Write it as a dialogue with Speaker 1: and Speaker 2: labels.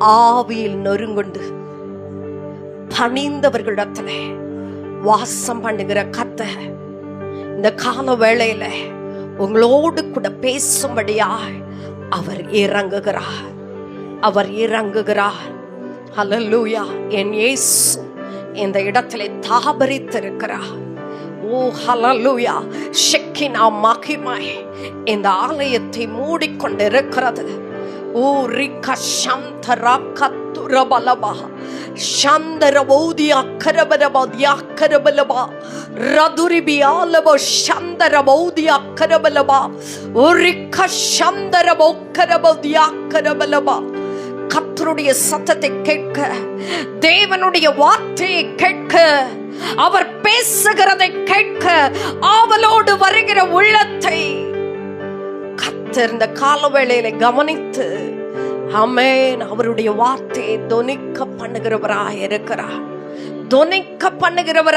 Speaker 1: ஆவியில் நொறுங்குண்டு பணிந்தவர்களிடத்துல வாசம் பண்ணுகிற கர்த்தர் இந்த கால வேளையில உங்களோடு கூட பேசும்படியாய் அவர் இறங்குகிறார். அவர் இறங்குகிறார். ஹல்லேலூயா. என் இயேசு இந்த இடத்திலே தாபரித்திருக்கிறார். ஓ ஹல்லேலூயா. ஷெக்கினா மகிமை இந்த ஆலயத்தை மூடிக்கொண்டிருக்கிறது. ஓ ரிக சந்தரா கத்துரபலபா சந்தரபௌதியா கரபலபதியா கரபலபா ரதுரிபியாலபோ சந்தரபௌதியா கரபலபா ஓ ரிக சந்தரபோ கரபதியா கரபலபா. கர்த்தருடைய சத்தத்தை கேட்க, தேவனுடைய வார்த்தையை கேட்க, அவர் பேசுகிறதை கேட்க ஆவலோடு வருகிற உள்ளத்தை கர்த்தர் இந்த காலவேளையில கவனித்து ஆமென் அவருடைய வார்த்தையை தொனிக்க பண்ணுகிறவராய் இருக்கிறார். தொனிக்க பண்ணுகிறவராய்